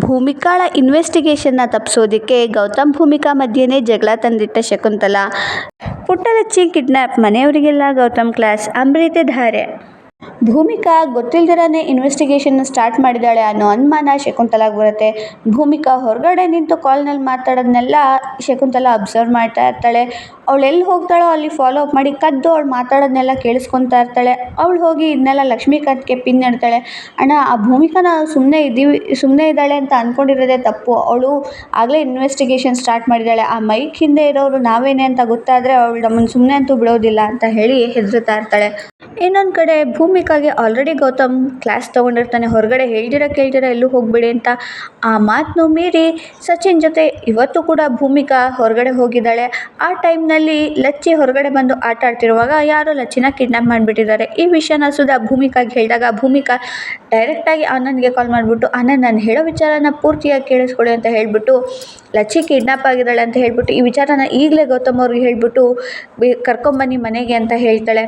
ಭೂಮಿಕಾಳ ಇನ್ವೆಸ್ಟಿಗೇಷನ್ನ ತಪ್ಪಿಸೋದಕ್ಕೆ ಗೌತಮ್ ಭೂಮಿಕಾ ಮಧ್ಯೆನೇ ಜಗಳ ತಂದಿಟ್ಟ Shakuntala. ಪುಟ್ಟಲಚ್ಚಿ kidnap, ಮನೆಯವರಿಗೆಲ್ಲ Gautam class, ಅಮೃತೆ ಧಾರೆ. Bhoomika ಗೊತ್ತಿಲ್ದಿರನೇ ಇನ್ವೆಸ್ಟಿಗೇಷನ್ನ start ಮಾಡಿದ್ದಾಳೆ ಅನ್ನೋ ಅನುಮಾನ ಶಕುಂತಲಾಗೆ ಬರುತ್ತೆ. ಭೂಮಿಕಾ ಹೊರಗಡೆ ನಿಂತು ಕಾಲ್ನಲ್ಲಿ ಮಾತಾಡೋದನ್ನೆಲ್ಲ ಶಕುಂತಲಾ ಅಬ್ಸರ್ವ್ ಮಾಡ್ತಾ ಇರ್ತಾಳೆ. ಅವಳು ಎಲ್ಲಿ ಹೋಗ್ತಾಳೋ ಅಲ್ಲಿ ಫಾಲೋ ಅಪ್ ಮಾಡಿ ಕದ್ದು ಅವಳು ಮಾತಾಡೋದನ್ನೆಲ್ಲ ಕೇಳಿಸ್ಕೊತಾ ಇರ್ತಾಳೆ. ಅವಳು ಹೋಗಿ ಇದನ್ನೆಲ್ಲ ಲಕ್ಷ್ಮೀಕಾಂತ್ಗೆ ಪಿನ್ ಇಡ್ತಾಳೆ. ಅಣ್ಣ, ಆ ಭೂಮಿಕಾನ ಸುಮ್ಮನೆ ಇದ್ದಾಳೆ ಅಂತ ಅಂದ್ಕೊಂಡಿರೋದೇ ತಪ್ಪು. ಅವಳು ಆಗಲೇ ಇನ್ವೆಸ್ಟಿಗೇಷನ್ ಸ್ಟಾರ್ಟ್ ಮಾಡಿದ್ದಾಳೆ. ಆ ಮೈಕ್ ಹಿಂದೆ ಇರೋರು ನಾವೇನೆ ಅಂತ ಗೊತ್ತಾದರೆ ಅವಳು ನಮ್ಮನ್ನು ಸುಮ್ಮನೆ ಅಂತೂ ಬಿಡೋದಿಲ್ಲ ಅಂತ ಹೇಳಿ ಹೆದರ್ತಾ ಇರ್ತಾಳೆ. ಇನ್ನೊಂದು ಕಡೆ ಭೂಮಿಕಾಗೆ ಆಲ್ರೆಡಿ ಗೌತಮ್ ಕ್ಲಾಸ್ ತೊಗೊಂಡಿರ್ತಾನೆ. ಹೊರಗಡೆ ಕೇಳ್ದಿರ ಎಲ್ಲೂ ಹೋಗ್ಬಿಡಿ ಅಂತ. ಆ ಮಾತನ್ನು ಮೀರಿ ಸಚಿನ್ ಜೊತೆ ಇವತ್ತು ಕೂಡ ಭೂಮಿಕಾ ಹೊರಗಡೆ ಹೋಗಿದ್ದಾಳೆ. ಆ ಟೈಮ್ನಲ್ಲಿ ಲಚ್ಚಿ ಹೊರಗಡೆ ಬಂದು ಆಟ ಆಡ್ತಿರುವಾಗ ಯಾರೋ ಲಚ್ಚಿನ ಕಿಡ್ನ್ಯಾಪ್ ಮಾಡಿಬಿಟ್ಟಿದ್ದಾರೆ. ಈ ವಿಷಯನ ಸುಧಾ ಭೂಮಿಕಾಗೆ ಹೇಳಿದಾಗ ಭೂಮಿಕಾ ಡೈರೆಕ್ಟಾಗಿ ಆನಂದ್ಗೆ ಕಾಲ್ ಮಾಡಿಬಿಟ್ಟು, ಆನಂದ್, ನಾನು ಹೇಳೋ ವಿಚಾರನ ಪೂರ್ತಿಯಾಗಿ ಕೇಳಿಸ್ಕೊಳ್ಳಿ ಅಂತ ಹೇಳಿಬಿಟ್ಟು, ಲಚ್ಚಿ ಕಿಡ್ನ್ಯಾಪ್ ಆಗಿದ್ದಾಳೆ ಅಂತ ಹೇಳ್ಬಿಟ್ಟು ಈ ವಿಚಾರನ ಈಗಲೇ ಗೌತಮ್ ಅವ್ರಿಗೆ ಹೇಳಿಬಿಟ್ಟು ಕರ್ಕೊಂಬನ್ನಿ ಮನೆಗೆ ಅಂತ ಹೇಳ್ತಾಳೆ.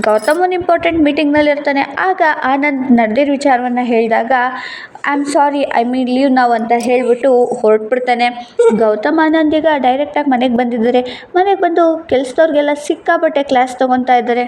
ಗೌತಮ್ ಒಂದು ಇಂಪಾರ್ಟೆಂಟ್ ಮೀಟಿಂಗ್ನಲ್ಲಿ ಇರ್ತಾನೆ. ಆಗ ಆನಂದ್ ನಡೆದಿರೋ ವಿಚಾರವನ್ನು ಹೇಳಿದಾಗ I am sorry, I mean leave ನಾವು ಅಂತ ಹೇಳಿಬಿಟ್ಟು ಹೊರಟ್ಬಿಡ್ತಾನೆ. ಗೌತಮ್ ಆನಂದ್ ಈಗ ಡೈರೆಕ್ಟಾಗಿ ಮನೆಗೆ ಬಂದಿದ್ದಾರೆ. ಮನೆಗೆ ಬಂದು ಕೆಲಸದವ್ರಿಗೆಲ್ಲ ಸಿಕ್ಕಾಪಟ್ಟೆ ಕ್ಲಾಸ್ ತೊಗೊತಾ ಇದ್ದಾರೆ.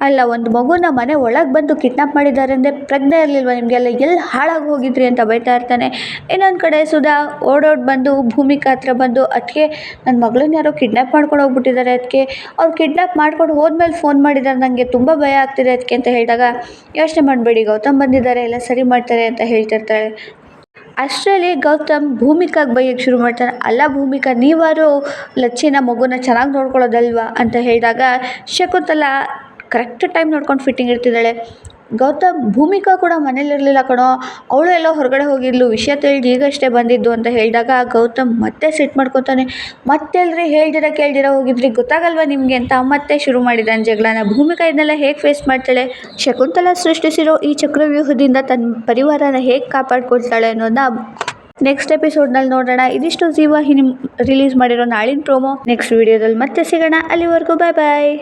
ಅಲ್ಲ, ಒಂದು ಮಗುನ ಮನೆ ಒಳಗೆ ಬಂದು ಕಿಡ್ನಾಪ್ ಮಾಡಿದ್ದಾರೆ ಅಂದರೆ ಪ್ರಜ್ಞೆ ಇರಲಿಲ್ವ ನಿಮಗೆಲ್ಲ, ಎಲ್ಲಿ ಹಾಳಾಗಿ ಹೋಗಿದ್ರಿ ಅಂತ ಬೈತಾ ಇರ್ತಾನೆ. ಇನ್ನೊಂದು ಕಡೆ ಸುಧಾ ಓಡೋಡಿ ಬಂದು ಭೂಮಿಕಾ ಹತ್ರ ಬಂದು, ಅದಕ್ಕೆ ನನ್ನ ಮಗಳನ್ನ ಯಾರೋ ಕಿಡ್ನ್ಯಾಪ್ ಮಾಡ್ಕೊಂಡು ಹೋಗ್ಬಿಟ್ಟಿದ್ದಾರೆ, ಅದಕ್ಕೆ ಅವ್ರು ಕಿಡ್ನ್ಯಾಪ್ ಮಾಡ್ಕೊಂಡು ಹೋದ್ಮೇಲೆ ಫೋನ್ ಮಾಡಿದ್ದಾರೆ, ನನಗೆ ತುಂಬ ಭಯ ಆಗ್ತಿದೆ ಅದಕ್ಕೆ ಅಂತ ಹೇಳಿದಾಗ, ಯೋಚನೆ ಮಾಡಬೇಡಿ, ಗೌತಮ್ ಬಂದಿದ್ದಾರೆ, ಎಲ್ಲ ಸರಿ ಮಾಡ್ತಾರೆ ಅಂತ ಹೇಳ್ತಿರ್ತಾಳೆ. ಅಷ್ಟರಲ್ಲಿ ಗೌತಮ್ ಭೂಮಿಕಾಗೆ ಬೈಯಕ್ಕೆ ಶುರು ಮಾಡ್ತಾನೆ. ಅಲ್ಲ ಭೂಮಿಕಾ, ನೀವಾರು ಲಚ್ಚಿನ ಮಗುನ ಚೆನ್ನಾಗಿ ನೋಡ್ಕೊಳ್ಳೋದಲ್ವಾ ಅಂತ ಹೇಳಿದಾಗ ಶಕುಂತಲಾ ಕರೆಕ್ಟ್ ಟೈಮ್ ನೋಡ್ಕೊಂಡು ಫಿಟ್ಟಿಂಗ್ ಇರ್ತಿದ್ದಾಳೆ. ಗೌತಮ್, ಭೂಮಿಕಾ ಕೂಡ ಮನೇಲಿರಲಿಲ್ಲ ಕಣೋ, ಅವಳು ಎಲ್ಲೋ ಹೊರಗಡೆ ಹೋಗಿದ್ಲು, ವಿಷಯ ತಿಳಿದು ಈಗಷ್ಟೇ ಬಂದಿದ್ದು ಅಂತ ಹೇಳಿದಾಗ ಗೌತಮ್ ಮತ್ತೆ ಸಿಟ್ಟು ಮಾಡ್ಕೊತಾನೆ. ಮತ್ತೆಲ್ರಿ ಕೇಳ್ದಿರ ಹೋಗಿದ್ರಿ, ಗೊತ್ತಾಗಲ್ವಾ ನಿಮಗೆ ಅಂತ ಮತ್ತೆ ಶುರು ಮಾಡಿದ್ದಾನೆ ಜಗಳನ. ಭೂಮಿಕಾ ಇದನ್ನೆಲ್ಲ ಹೇಗೆ ಫೇಸ್ ಮಾಡ್ತಾಳೆ, ಶಕುಂತಲಾ ಸೃಷ್ಟಿಸಿರೋ ಈ ಚಕ್ರವ್ಯೂಹದಿಂದ ತನ್ನ ಪರಿವಾರನ ಹೇಗೆ ಕಾಪಾಡ್ಕೊಳ್ತಾಳೆ ಅನ್ನೋದನ್ನ ನೆಕ್ಸ್ಟ್ ಎಪಿಸೋಡ್ನಲ್ಲಿ ನೋಡೋಣ. ಇದಿಷ್ಟು ಜೀವ ರಿಲೀಸ್ ಮಾಡಿರೋ ನಾಳಿನ ಪ್ರೋಮೋ. ನೆಕ್ಸ್ಟ್ ವಿಡಿಯೋದಲ್ಲಿ ಮತ್ತೆ ಸಿಗೋಣ. ಅಲ್ಲಿವರೆಗೂ ಬಾಯ್ ಬಾಯ್.